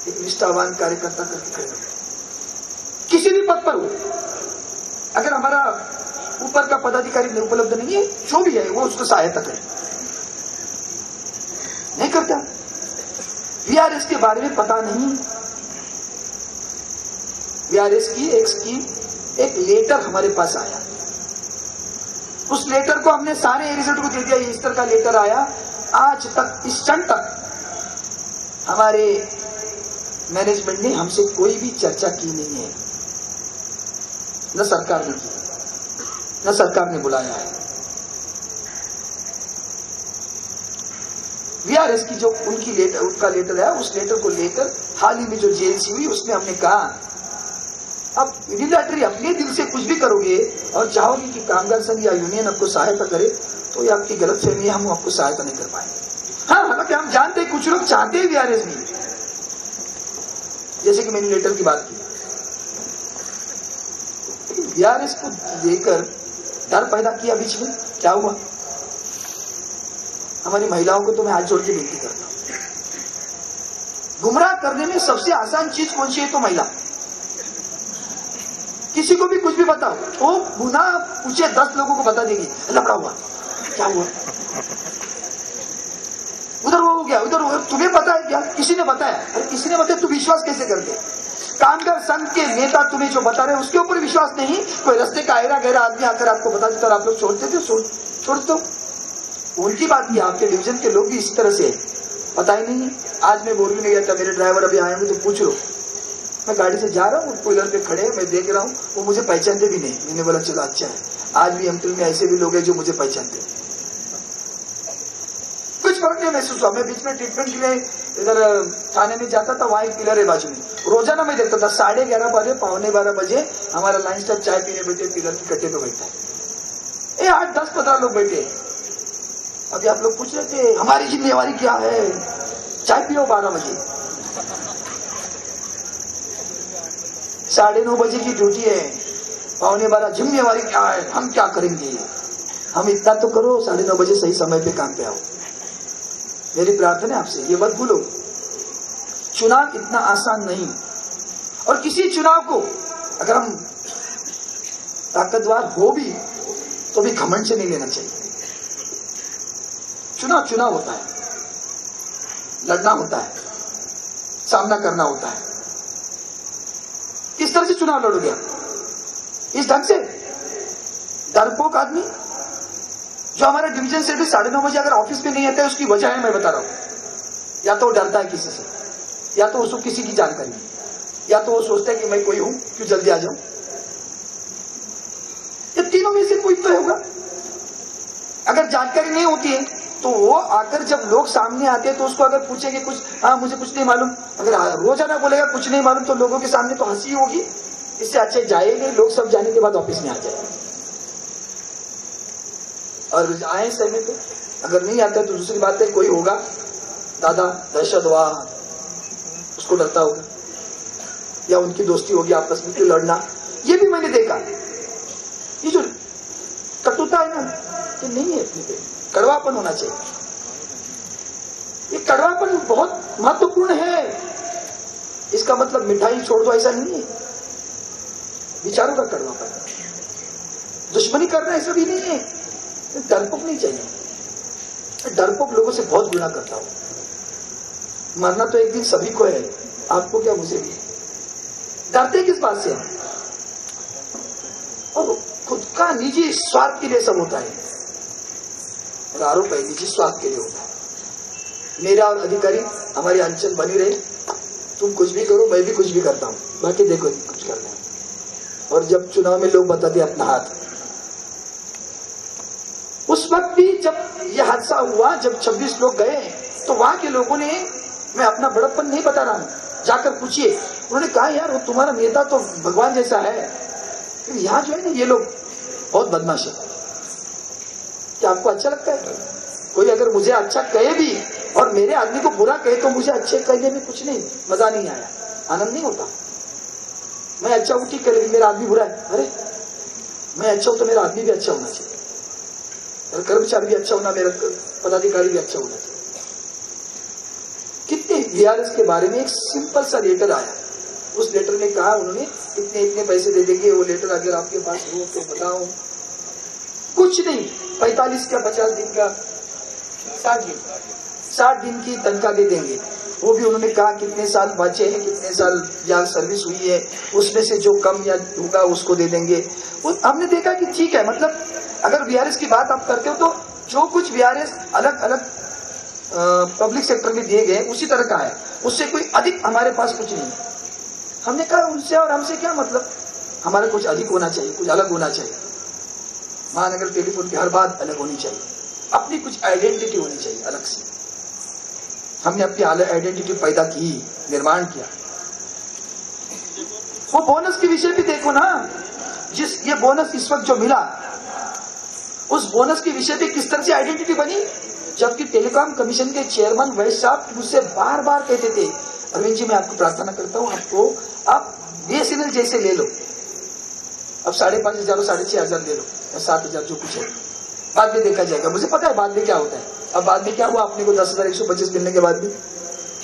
एक निष्ठावान कार्यकर्ता करके खड़े हो, किसी भी पद पर हो। अगर हमारा ऊपर का पदाधिकारी उपलब्ध नहीं है, जो भी है वो उसको सहायता करे, नहीं करता। वीआरएस के बारे में पता नहीं। वीआरएस की एक लेटर हमारे पास आया, उस लेटर को हमने सारे एरिजन को दे दिया। इस तरह का लेटर आया, आज तक इस क्षण तक हमारे मैनेजमेंट ने हमसे कोई भी चर्चा की नहीं है, न सरकार ने की, न सरकार ने बुलाया है। वीआरएस की जो उनका लेटर है, उस लेटर को लेकर हाल ही में जो जेएलसी हुई उसमें हमने कहा अब यूनिलैटरली अपने दिल से कुछ भी करोगे और चाहोगे कि कामगार संघ या यूनियन आपको सहायता करे, तो ये आपकी गलतफहमी है, हम आपको सहायता नहीं कर पाएंगे। हाँ, हालांकि हम जानते हैं कुछ लोग चाहते हैं वीआरएस भी, जैसे कि मैंने लेटर की बात की। वीआरएस को लेकर डर पैदा किया बीच में, क्या हुआ? हमारी महिलाओं को तो मैं हाथ जोड़ के विनती करता हूं, गुमराह करने में सबसे आसान चीज कौन सी है? तो महिला। किसी को भी कुछ भी बताओ, वो गुनाह पूछे 10 लोगों को बता देगी, लफड़ा हुआ, क्या हुआ, उधर हो गया, उधर हो गया, तुम्हें पता है क्या? किसी ने बताया। अरे किसी ने बताया, तू विश्वास कैसे करते? कामगार संघ के नेता तुम्हें जो बता रहे हैं उसके ऊपर विश्वास नहीं? कोई रास्ते का आयरा गहरा आदमी आकर आपको बता देता और आप लोग छोड़ते थे? छोड़ते हो? उनकी बात की, आपके डिवीजन के लोग भी इस तरह से पता ही नहीं है। आज मैं बोलने गया था, मेरे ड्राइवर अभी आए हैं तो पूछ लो, मैं गाड़ी से जा रहा हूँ, कूलर पे खड़े हैं, मैं देख रहा हूँ, वो मुझे पहचानते भी नहीं। मैंने बोला चलो अच्छा है, आज भी एमपी में ऐसे भी लोग हैं जो मुझे पहचानते हैं। कुछ फर्क नहीं महसूस हुआ। मैं बीच में ट्रीटमेंट के लिए इधर थाने में जाता था, वहाँ एक पिलर है बाजू में, रोजाना मैं देखता था 11:30 बजे, 11:15 बजे हमारा लाइन स्टाफ चाय पीने बैठे पिलर के कट्टे पे बैठता है। 8, 10, 15 लोग बैठे। अभी आप लोग पूछ रहे थे हमारी जिम्मेवारी क्या है? चाय पियो 12 बजे, 9:30 बजे की ड्यूटी है, 11:15 जिम्मेवारी क्या है? हम क्या करेंगे? हम इतना तो करो, 9:30 बजे सही समय पे काम पे आओ। मेरी प्रार्थना है आपसे, ये मत भूलो, चुनाव इतना आसान नहीं, और किसी चुनाव को अगर हम ताकतवर हो भी तो भी घमंड से नहीं लेना चाहिए। चुनाव होता है, लड़ना होता है, सामना करना होता है। किस तरह से चुनाव लड़ोगे आप? इस ढंग से? डरपोक आदमी जो हमारे डिवीजन से भी 9:30 बजे अगर ऑफिस में नहीं आता है, उसकी वजह है मैं बता रहा हूं। या तो वो डरता है किसी से, या तो उसको किसी की जानकारी है, या तो वो सोचता है कि मैं कोई हूं, क्यों जल्दी आ जाऊं। ये तीनों में से कोई तो होगा। अगर जानकारी नहीं होती है तो वो आकर जब लोग सामने आते हैं तो उसको अगर पूछेंगे कुछ, हाँ मुझे कुछ नहीं मालूम, अगर रोजाना बोलेगा कुछ नहीं मालूम, तो लोगों के सामने तो हंसी होगी। इससे अच्छे जाए नहीं, लोग सब जाने के बाद ऑफिस में आ जाए। और आए समय पे अगर नहीं आता तो दूसरी बात है, कोई होगा दादा दहशतवाद, उसको डरता होगा, या उनकी दोस्ती होगी आपस में, क्यों लड़ना। ये भी मैंने देखा। ये जो कटुता है ना, ये नहीं है अपने पे, कड़वापन होना चाहिए। ये कड़वापन बहुत महत्वपूर्ण है। इसका मतलब मिठाई छोड़ दो ऐसा नहीं है, विचारों का कड़वापन, दुश्मनी करना ऐसा भी नहीं है। डरपोक नहीं चाहिए। डरपोक लोगों से बहुत गुनाह करता हूं। मरना तो एक दिन सभी को है, आपको क्या मुझे भी। डरते किस बात से? और खुद का निजी स्वार्थ के लिए सब होता है। आरोप है निजी स्वार्थ के लिए होता है। मेरा और अधिकारी हमारी अंचल बनी रहे, तुम कुछ भी करो, मैं भी कुछ भी करता हूं, बाकी देखो कुछ करना है। और जब चुनाव में लोग बताते अपना हाथ, उस वक्त भी जब यह हादसा हुआ, जब 26 लोग गए, तो वहां के लोगों ने, मैं अपना बड़प्पन नहीं बता रहा हूं, जाकर पूछिए, उन्होंने कहा यार वो तुम्हारा नेता तो भगवान जैसा है, यहाँ जो है ना ये लोग बहुत बदमाश है। क्या आपको अच्छा लगता है? कोई अगर मुझे अच्छा कहे भी और मेरे आदमी को बुरा कहे तो मुझे अच्छे कहने में कुछ नहीं, मजा नहीं आया, आनंद नहीं होता। मैं अच्छा हूं ठीक है, मेरा आदमी बुरा है, अरे मैं अच्छा हूं तो मेरा आदमी भी अच्छा होना चाहिए, मेरा कर्मचारी भी अच्छा होना, मेरा पदाधिकारी भी अच्छा होना चाहिए। कितने वीआरएस के बारे में एक सिंपल सा लेटर आया। उस लेटर में कहा उन्होंने इतने इतने पैसे दे देंगे। वो लेटर अगर आपके पास हो तो बताओ। कुछ नहीं, 45 का 50 दिन का 60 दिन की तनख्वाह दे देंगे। वो भी उन्होंने कहा कितने साल बचे हैं, कितने साल यहाँ सर्विस हुई है, उसमें से जो कम या होगा उसको दे देंगे। वो हमने देखा कि ठीक है, मतलब अगर वीआरएस की बात आप करते हो तो जो कुछ वीआरएस अलग अलग पब्लिक सेक्टर में दिए गए उसी तरह का है, उससे कोई अधिक हमारे पास कुछ नहीं है। हमने कहा उनसे और हमसे क्या मतलब, हमारा कुछ अधिक होना चाहिए, कुछ अलग होना चाहिए। महानगर टेलीफोन की हर बात अलग होनी चाहिए, अपनी कुछ आइडेंटिटी होनी चाहिए अलग से। हमने अपनी आइडेंटिटी पैदा की, निर्माण किया। वो बोनस के विषय भी देखो ना, ये बोनस इस वक्त जो मिला, उस बोनस के विषय पे किस तरह से आइडेंटिटी बनी। जबकि टेलीकॉम कमीशन के चेयरमैन वैश्य साहब मुझसे बार बार कहते थे, अरविंद जी मैं आपको प्रार्थना करता हूं, आपको आप बीएसएनएल जैसे ले लो, अब 5,500 और 6,500 ले लो या 7,000 जो कुछ है, बाद में देखा जाएगा। मुझे पता है बाद में क्या होता है। अब बाद में क्या हुआ, अपने को 10,125 मिलने के बाद भी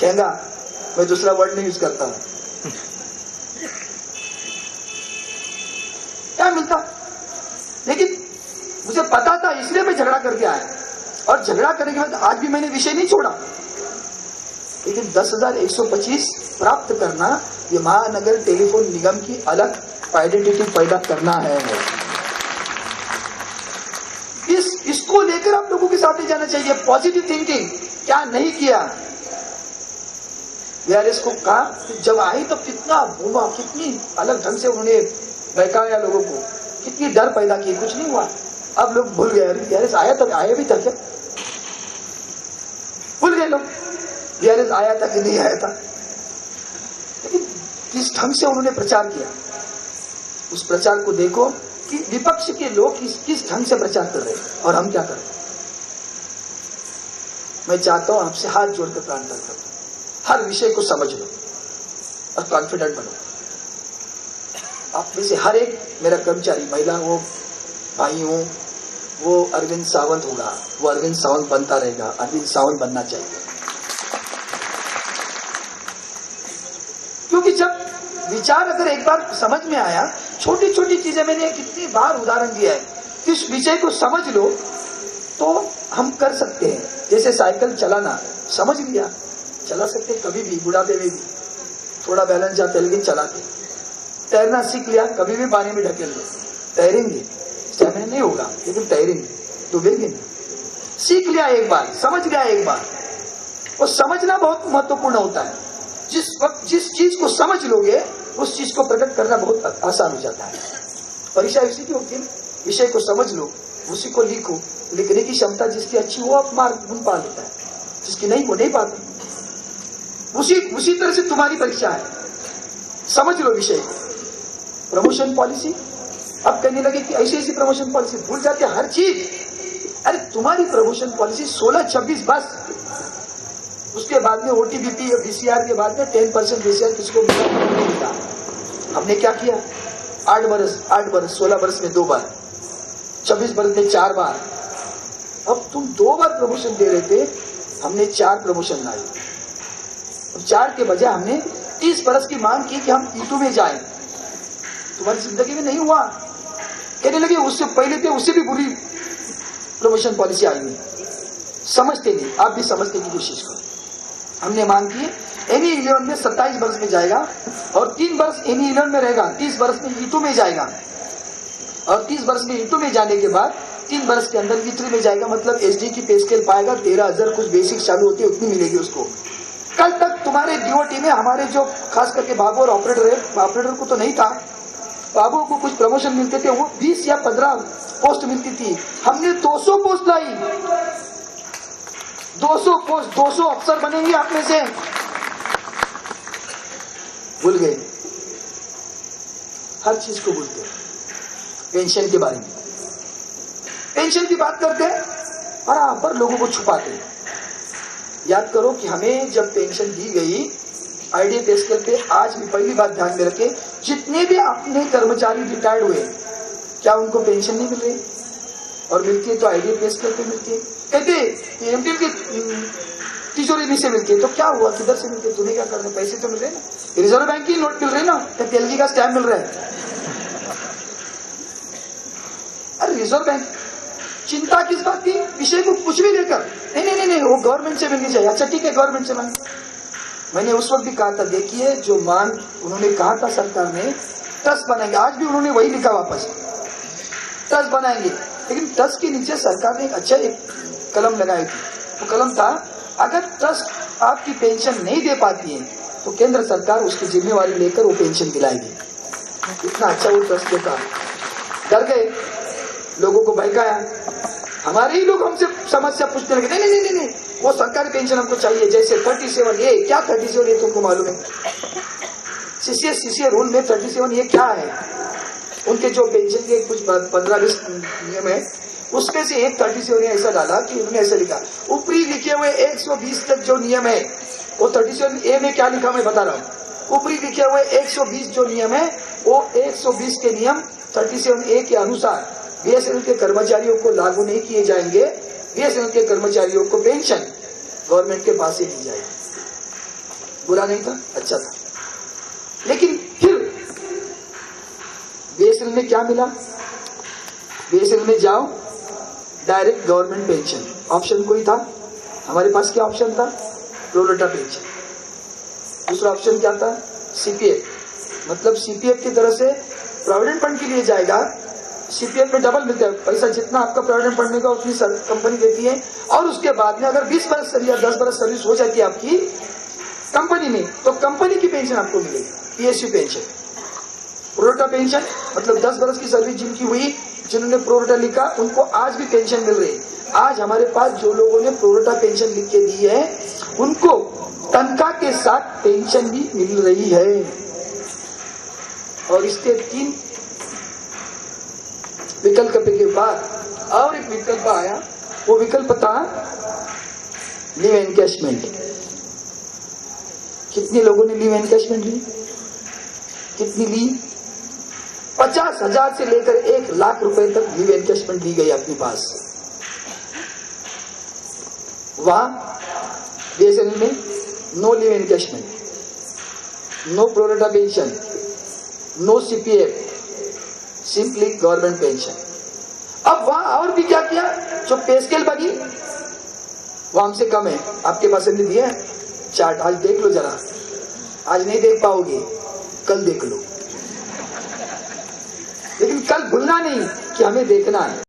कहेंगा, मैं दूसरा वर्ड नहीं यूज करता हूं, क्या मिलता। लेकिन मुझे पता था, इसलिए मैं झगड़ा करके आया। और झगड़ा करने के बाद आज भी मैंने विषय नहीं छोड़ा। लेकिन 10,125 प्राप्त करना, ये महानगर टेलीफोन निगम की अलग आइडेंटिटी पैदा करना है। इसको लेकर आप लोगों के साथ जाना चाहिए। पॉजिटिव थिंकिंग क्या नहीं किया। वीआरएस को कहा जब आई तो कितना घूमा, कितनी अलग ढंग से उन्होंने बहकाया लोगों को, कितनी डर पैदा की, कुछ नहीं हुआ। अब लोग भूल गए, वीआरएस आया था, आया भी था क्या, भूल गए लोग वीआरएस आया था कि नहीं आया था। लेकिन किस ढंग से उन्होंने प्रचार किया, उस प्रचार को देखो कि विपक्ष के लोग किस ढंग से प्रचार कर रहे हैं और हम क्या कर रहे हैं। मैं चाहता हूं आपसे हाथ जोड़कर प्रार्थना करता हूं, हर विषय को समझ लो और कॉन्फिडेंट बनो। आप में से हर एक मेरा कर्मचारी, महिला हो भाई हो, वो अरविंद सावंत होगा, वो अरविंद सावंत बनता रहेगा, अरविंद सावंत बनना चाहिए। क्योंकि जब विचार अगर एक बार समझ में आया, छोटी छोटी चीजें मैंने कितनी बार उदाहरण दिया है, इस विषय को समझ लो तो हम कर सकते हैं। जैसे साइकिल चलाना समझ लिया, चला सकते कभी भी, बुढ़ापे में भी, थोड़ा बैलेंस जाता है लेकिन चलाते। तैरना सीख लिया, कभी भी पानी में ढकेल लो, तैरेंगे, स्टैमिना नहीं होगा लेकिन तैरेंगे, डूबेंगे नहीं। सीख लिया एक बार, समझ गया एक बार, और समझना बहुत महत्वपूर्ण होता है। जिस वक्त जिस चीज को समझ लोगे उस चीज को प्रकट करना बहुत आसान हो जाता है। परीक्षा इसी की होती है, विषय को समझ लो, उसी को लिखो। लिखने की क्षमता जिसकी अच्छी वो आप मार्क गुण पा लेता है, जिसकी नहीं वो नहीं पाता। उसी तरह से तुम्हारी परीक्षा है, समझ लो विषय को। प्रमोशन पॉलिसी, अब कहने लगे कि ऐसी ऐसी प्रमोशन पॉलिसी, भूल जाते हर चीज। अरे तुम्हारी प्रमोशन पॉलिसी 16-26 बस, उसके बाद में ओटीबीपी बीसीआर के बाद में 10% बीसीआर किसको मिला। हमने क्या किया, 8 बरस 16 बरस में 2 बार, 26 बरस में 4 बार। अब तुम 2 बार प्रमोशन दे रहे थे, हमने 4 प्रमोशन लाए। 4 के बजाय हमने 30 बरस की मांग की कि हम E2 में जाएं। तुम्हारी जिंदगी में नहीं हुआ। कहने लगे उससे पहले थे, उससे भी बुरी प्रमोशन पॉलिसी आई हुई। समझते नहीं, आप भी समझने की कोशिश करो। हमने मांग की एनी 11 में 27 बरस में जाएगा और 3 बरस एनी 11 में रहेगा, 30 बरस में E2 में जाएगा, और 30 बरस में E2 में जाने के बाद 3 बरस के अंदर E3 में जाएगा। मतलब एसडी की पे स्केल पाएगा, 13,000 कुछ बेसिक चालू होती है उतनी मिलेगी उसको। कल तक तुम्हारे डीओटी में हमारे जो खास करके बाबू और ऑपरेटर को तो नहीं था, बाबू को कुछ प्रमोशन मिलते थे, वो 20 या 15 पोस्ट मिलती थी। हमने 200 पोस्ट लाई, 200 पोस्ट, 200 अफसर बनेंगे आप में से। भूल गए, हर चीज को भूलते हैं। पेंशन के बारे में, पेंशन की बात करते हैं बराबर लोगों को छुपाते हैं। याद करो कि हमें जब पेंशन दी गई आईडी पे स्केल पे, आज भी पहली बात ध्यान में रखें, जितने भी अपने कर्मचारी रिटायर्ड हुए, क्या उनको पेंशन नहीं मिल रही? और मिलती है तो आईडी पे स्केल पे मिलती है। कहते तिजोरी में से मिलती है, तो क्या हुआ, किधर से मिलती है, तुम्हें क्या करना, पैसे तो मिल रहे ना, रिजर्व बैंक की नोट मिल रही ना, या तेलगी का स्टैम्प मिल रहा है। अरे रिजर्व बैंक चिंता किस बात की, विषय को कुछ भी लेकर, नहीं नहीं नहीं, वो गवर्नमेंट से मिलनी चाहिए। अच्छा ठीक है, गवर्नमेंट से मांगे। मैंने उस वक्त भी कहा था, देखिए जो मांग उन्होंने कहा था सरकार ने, ट्रस्ट बनाएंगे, आज भी उन्होंने वही लिखा वापस, ट्रस्ट बनाएंगे। लेकिन ट्रस्ट के नीचे सरकार ने एक अच्छा एक कलम लगाई थी, वो कलम था, अगर ट्रस्ट आपकी पेंशन नहीं दे पाती है तो केंद्र सरकार उसकी जिम्मेवारी लेकर वो पेंशन दिलाएगी। इतना अच्छा वो ट्रस्ट देता। डर गए, लोगों को बहकाया, हमारे ही लोग हमसे समस्या पूछने लगे, नहीं नहीं नहीं नहीं, वो सरकारी पेंशन हमको चाहिए, जैसे 37A, क्या 37A तुमको मालूम है? सीसीए रूल में 37A क्या है? उनके जो पेंशन के कुछ 15-20 नियम है, उसमें से एक 37A ऐसा डाला कि उन्होंने ऐसा लिखा, ऊपरी लिखे हुए 120 तक जो नियम है, वो 37A में क्या लिखा मैं बता रहा हूँ। ऊपरी लिखे हुए 120 जो नियम है, वो 120 के नियम 37A के अनुसार बीएसएनएल के कर्मचारियों को लागू नहीं किए जाएंगे। बीएसएनएल के कर्मचारियों को पेंशन गवर्नमेंट के पास ही दी जाएगी। बुरा नहीं था, अच्छा था। लेकिन फिर बीएसएनएल में क्या मिला? बीएसएनएल में जाओ, डायरेक्ट गवर्नमेंट पेंशन, ऑप्शन कोई था? हमारे पास क्या ऑप्शन था? Pro rata pension. दूसरा ऑप्शन क्या था? सीपीएफ, मतलब सीपीएफ की तरह से प्रोविडेंट फंड के लिए जाएगा। सीपीएफ में डबल मिलता है पैसा, जितना आपका प्रोविडेंट फंड में का उतनी कंपनी देती है, और उसके बाद में अगर 20 बरस या 10 बरस सर्विस हो जाती है आपकी कंपनी में, तो कंपनी की पेंशन आपको मिलेगी, पीएसयू पेंशन। प्रोरेटा पेंशन मतलब 10 बरस की सर्विस जिनकी हुई, जिन्होंने प्रोरेटा लिखा, उनको आज भी पेंशन मिल रही है। आज हमारे पास जो लोगों ने प्रोरेटा पेंशन लिख के दी है, उनको तनख्वाह के साथ पेंशन भी मिल रही है। और इसके 3 विकल्प के बाद और एक विकल्प आया, वो विकल्प था लीव एनकैशमेंट। कितने लोगों ने लीव एनकैशमेंट ली? कितनी ली? 50,000 से लेकर 1 लाख रुपए तक लीव एनकैशमेंट ली गई अपने पास। वहां बीएसएनएल में no leave encashment, no pro rata pension, no CPF, simply government pension. अब वहां और भी क्या किया, जो पे स्केल बनी वो हमसे कम है, आपके पास हमने दिया चार्ट, आज देख लो जरा, आज नहीं देख पाओगे, कल देख लो, लेकिन कल भूलना नहीं कि हमें देखना है।